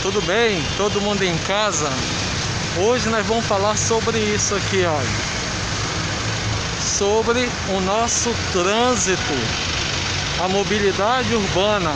Tudo bem? Todo mundo em casa? Hoje nós vamos falar sobre isso aqui, olha. Sobre o nosso trânsito, a mobilidade urbana.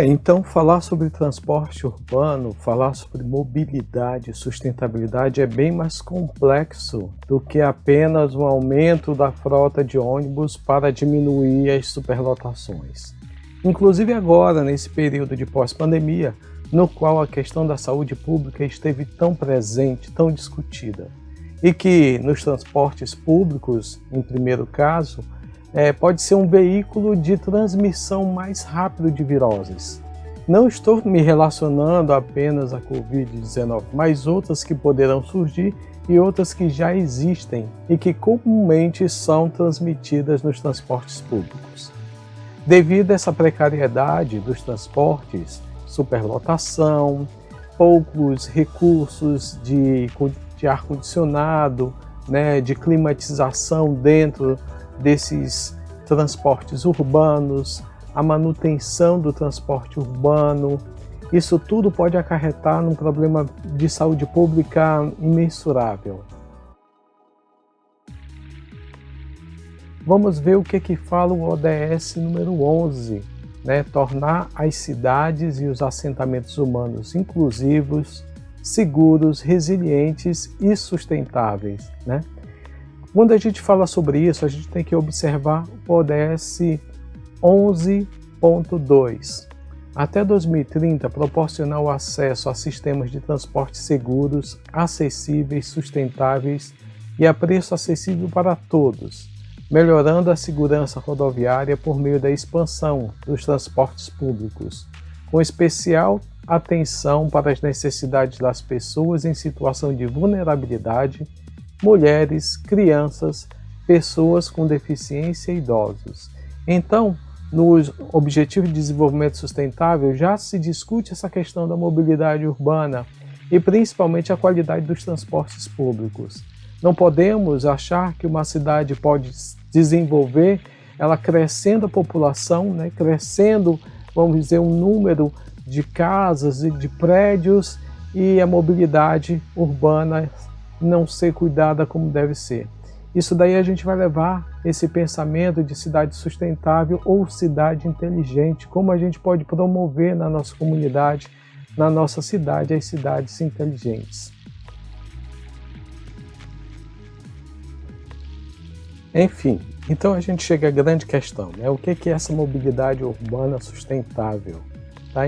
Então falar sobre transporte urbano, falar sobre mobilidade e sustentabilidade é bem mais complexo do que apenas um aumento da frota de ônibus para diminuir as superlotações. Inclusive agora, nesse período de pós-pandemia, no qual a questão da saúde pública esteve tão presente, tão discutida, e que nos transportes públicos, em primeiro caso, pode ser um veículo de transmissão mais rápido de viroses. Não estou me relacionando apenas à Covid-19, mas outras que poderão surgir e outras que já existem e que comumente são transmitidas nos transportes públicos. Devido a essa precariedade dos transportes, superlotação, poucos recursos de ar-condicionado, de climatização dentro desses transportes urbanos, a manutenção do transporte urbano, isso tudo pode acarretar num problema de saúde pública imensurável. Vamos ver o que fala o ODS número 11, tornar as cidades e os assentamentos humanos inclusivos, seguros, resilientes e sustentáveis. Quando a gente fala sobre isso, a gente tem que observar o ODS 11.2. Até 2030, proporcionar o acesso a sistemas de transporte seguros, acessíveis, sustentáveis e a preço acessível para todos, melhorando a segurança rodoviária por meio da expansão dos transportes públicos, com especial atenção para as necessidades das pessoas em situação de vulnerabilidade, mulheres, crianças, pessoas com deficiência e idosos. Então, nos Objetivos de Desenvolvimento Sustentável já se discute essa questão da mobilidade urbana e principalmente a qualidade dos transportes públicos. Não podemos achar que uma cidade pode desenvolver, ela crescendo a população, crescendo, vamos dizer, um número de casas e de prédios e a mobilidade urbana não ser cuidada como deve ser. Isso daí a gente vai levar esse pensamento de cidade sustentável ou cidade inteligente, como a gente pode promover na nossa comunidade, na nossa cidade, as cidades inteligentes. Enfim, então a gente chega à grande questão, O que é essa mobilidade urbana sustentável?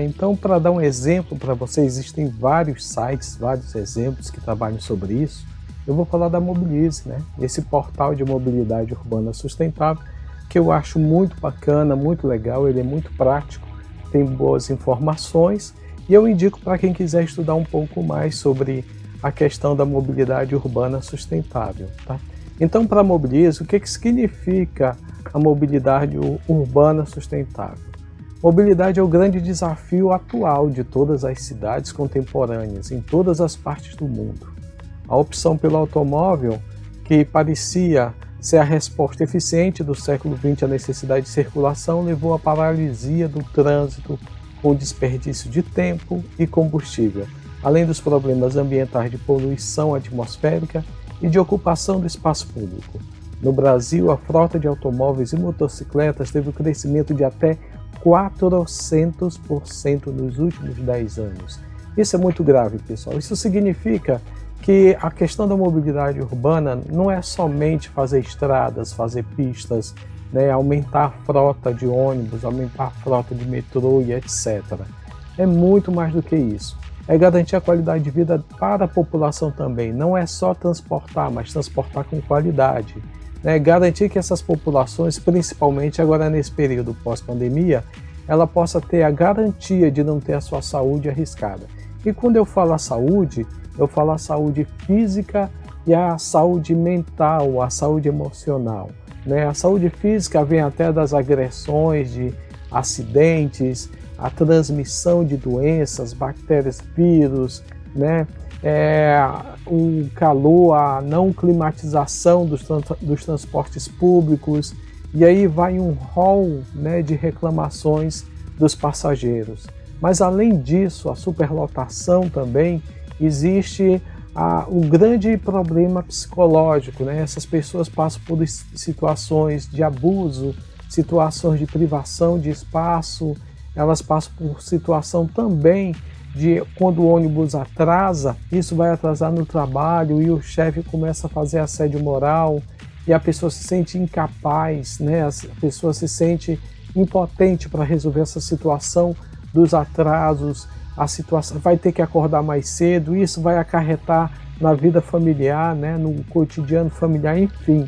Então, para dar um exemplo para vocês, existem vários sites, vários exemplos que trabalham sobre isso. Eu vou falar da Mobilize, esse portal de mobilidade urbana sustentável, que eu acho muito bacana, muito legal, ele é muito prático, tem boas informações e eu indico para quem quiser estudar um pouco mais sobre a questão da mobilidade urbana sustentável. Então, para a Mobilize, o que significa a mobilidade urbana sustentável? Mobilidade é o grande desafio atual de todas as cidades contemporâneas, em todas as partes do mundo. A opção pelo automóvel, que parecia ser a resposta eficiente do século XX à necessidade de circulação, levou à paralisia do trânsito, com desperdício de tempo e combustível, além dos problemas ambientais de poluição atmosférica e de ocupação do espaço público. No Brasil, a frota de automóveis e motocicletas teve um crescimento de até 400% nos últimos 10 anos. Isso é muito grave, pessoal. Isso significa que a questão da mobilidade urbana não é somente fazer estradas, fazer pistas, aumentar a frota de ônibus, aumentar a frota de metrô e etc. É muito mais do que isso. É garantir a qualidade de vida para a população também. Não é só transportar, mas transportar com qualidade. Garantir que essas populações, principalmente agora nesse período pós-pandemia, ela possa ter a garantia de não ter a sua saúde arriscada. E quando eu falo a saúde física e a saúde mental, a saúde emocional, né? A saúde física vem até das agressões, de acidentes, a transmissão de doenças, bactérias, vírus, né? O calor, a não climatização dos transportes públicos, e aí vai um rol, né, de reclamações dos passageiros. Mas além disso, a superlotação também, existe um grande problema psicológico, né? Essas pessoas passam por situações de abuso, situações de privação de espaço, elas passam por situação também de quando o ônibus atrasa, isso vai atrasar no trabalho e o chefe começa a fazer assédio moral e a pessoa se sente incapaz, né? A pessoa se sente impotente para resolver essa situação dos atrasos, a situação vai ter que acordar mais cedo, isso vai acarretar na vida familiar, né? No cotidiano familiar, enfim.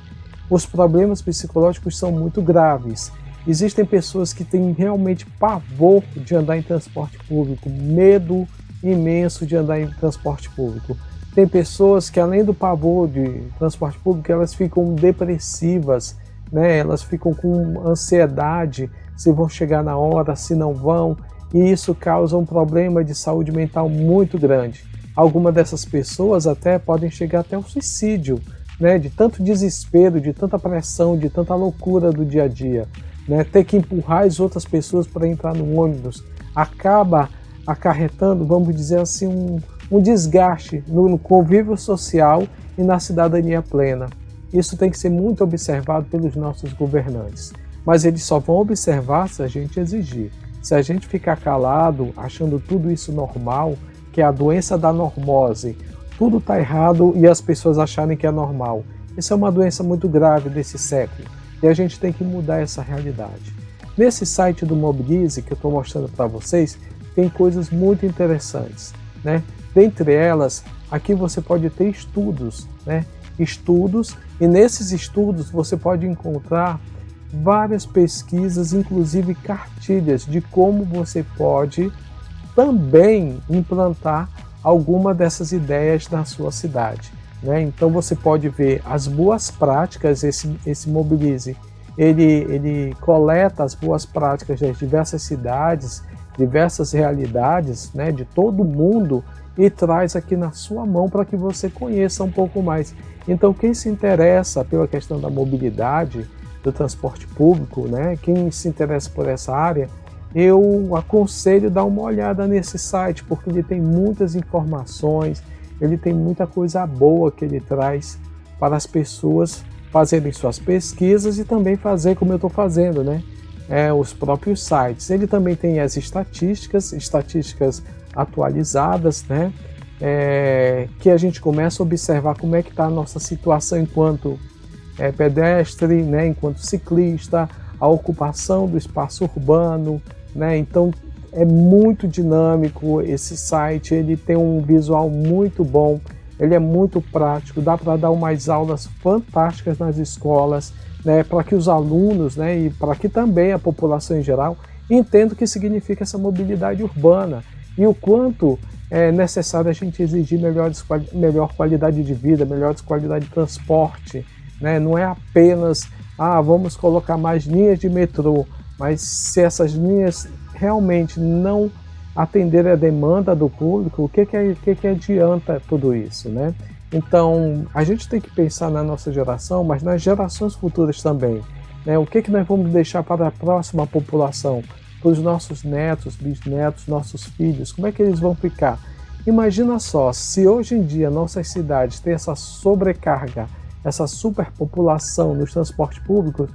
Os problemas psicológicos são muito graves. Existem pessoas que têm realmente pavor de andar em transporte público, medo imenso de andar em transporte público. Tem pessoas que, além do pavor de transporte público, elas ficam depressivas, né? Elas ficam com ansiedade se vão chegar na hora, se não vão, e isso causa um problema de saúde mental muito grande. Algumas dessas pessoas até podem chegar até ao suicídio, né? De tanto desespero, de tanta pressão, de tanta loucura do dia a dia. Né, ter que empurrar as outras pessoas para entrar no ônibus acaba acarretando, vamos dizer assim, um desgaste no convívio social e na cidadania plena. Isso tem que ser muito observado pelos nossos governantes, mas eles só vão observar se a gente exigir. Se a gente ficar calado, achando tudo isso normal, que é a doença da normose, tudo está errado e as pessoas acharem que é normal. Isso é uma doença muito grave desse século. E a gente tem que mudar essa realidade. Nesse site do Mobilize, que eu estou mostrando para vocês, tem coisas muito interessantes, né? Dentre elas, aqui você pode ter estudos, né? Estudos, e nesses estudos você pode encontrar várias pesquisas, inclusive cartilhas de como você pode também implantar alguma dessas ideias na sua cidade. Né? Então você pode ver as boas práticas, esse Mobilize, ele coleta as boas práticas das diversas cidades, diversas realidades, né, de todo mundo e traz aqui na sua mão para que você conheça um pouco mais. Então quem se interessa pela questão da mobilidade, do transporte público, né, quem se interessa por essa área, eu aconselho dar uma olhada nesse site, porque ele tem muitas informações, ele tem muita coisa boa que ele traz para as pessoas fazerem suas pesquisas e também fazer como eu estou fazendo, né? Os próprios sites. Ele também tem as estatísticas atualizadas, né? Que a gente começa a observar como é que está a nossa situação enquanto pedestre, né? Enquanto ciclista, a ocupação do espaço urbano, né? Então, é muito dinâmico esse site, ele tem um visual muito bom, ele é muito prático, dá para dar umas aulas fantásticas nas escolas, né, para que os alunos, né, e para que também a população em geral entenda o que significa essa mobilidade urbana e o quanto é necessário a gente exigir melhor qualidade de vida, melhor qualidade de transporte, né? Não é apenas, vamos colocar mais linhas de metrô, mas se essas linhas realmente não atender a demanda do público, o que adianta tudo isso, né? Então, a gente tem que pensar na nossa geração, mas nas gerações futuras também, né? O que nós vamos deixar para a próxima população, para os nossos netos, bisnetos, nossos filhos, como é que eles vão ficar? Imagina só, se hoje em dia nossas cidades têm essa sobrecarga, essa superpopulação nos transportes públicos,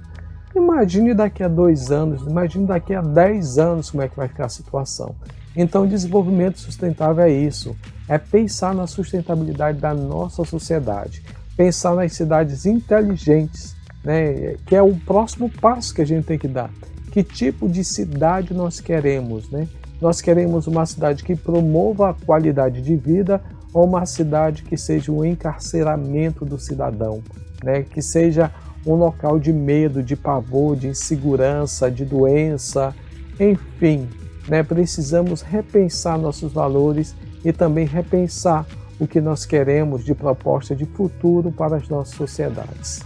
imagine daqui a 2 anos, imagine daqui a 10 anos como é que vai ficar a situação. Então, desenvolvimento sustentável é isso, é pensar na sustentabilidade da nossa sociedade, pensar nas cidades inteligentes, né, que é o próximo passo que a gente tem que dar. Que tipo de cidade nós queremos, né? Nós queremos uma cidade que promova a qualidade de vida ou uma cidade que seja um encarceramento do cidadão, né? Que seja um local de medo, de pavor, de insegurança, de doença, enfim, né? Precisamos repensar nossos valores e também repensar o que nós queremos de proposta de futuro para as nossas sociedades.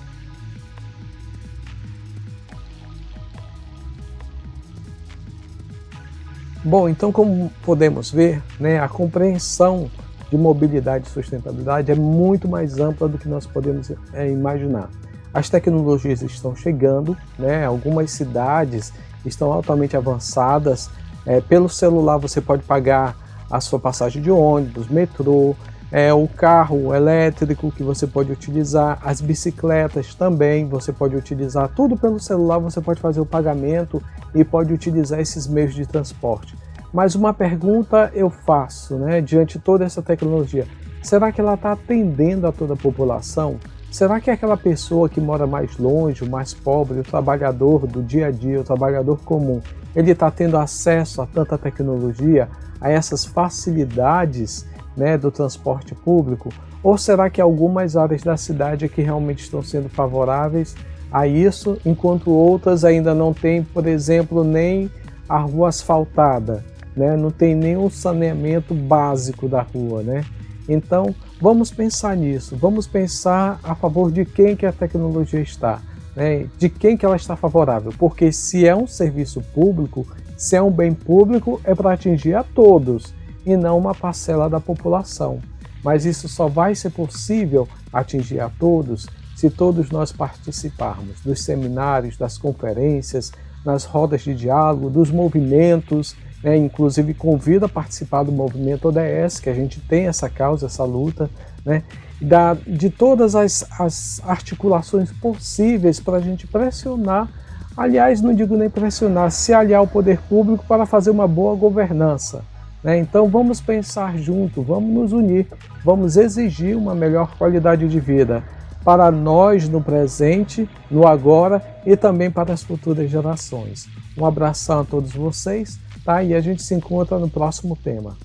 Bom, então como podemos ver, né, a compreensão de mobilidade e sustentabilidade é muito mais ampla do que nós podemos imaginar. As tecnologias estão chegando, né, algumas cidades estão altamente avançadas. Pelo celular você pode pagar a sua passagem de ônibus, metrô, o carro elétrico que você pode utilizar, as bicicletas também você pode utilizar, tudo pelo celular você pode fazer o pagamento e pode utilizar esses meios de transporte. Mas uma pergunta eu faço, né, diante de toda essa tecnologia, será que ela está atendendo a toda a população? Será que aquela pessoa que mora mais longe, o mais pobre, o trabalhador do dia a dia, o trabalhador comum, ele está tendo acesso a tanta tecnologia, a essas facilidades, né, do transporte público? Ou será que algumas áreas da cidade é que realmente estão sendo favoráveis a isso, enquanto outras ainda não têm, por exemplo, nem a rua asfaltada, né? Não tem nenhum saneamento básico da rua, né? Então, vamos pensar nisso, vamos pensar a favor de quem que a tecnologia está, né? De quem que ela está favorável, porque se é um serviço público, se é um bem público, é para atingir a todos e não uma parcela da população. Mas isso só vai ser possível atingir a todos se todos nós participarmos dos seminários, das conferências, nas rodas de diálogo, dos movimentos, né? Inclusive convido a participar do movimento ODS, que a gente tem essa causa, essa luta, né? De todas as articulações possíveis para a gente pressionar, aliás, não digo nem pressionar, se aliar ao poder público para fazer uma boa governança, né? Então vamos pensar junto, vamos nos unir, vamos exigir uma melhor qualidade de vida para nós no presente, no agora e também para as futuras gerações. Um abração a todos vocês, tá? E a gente se encontra no próximo tema.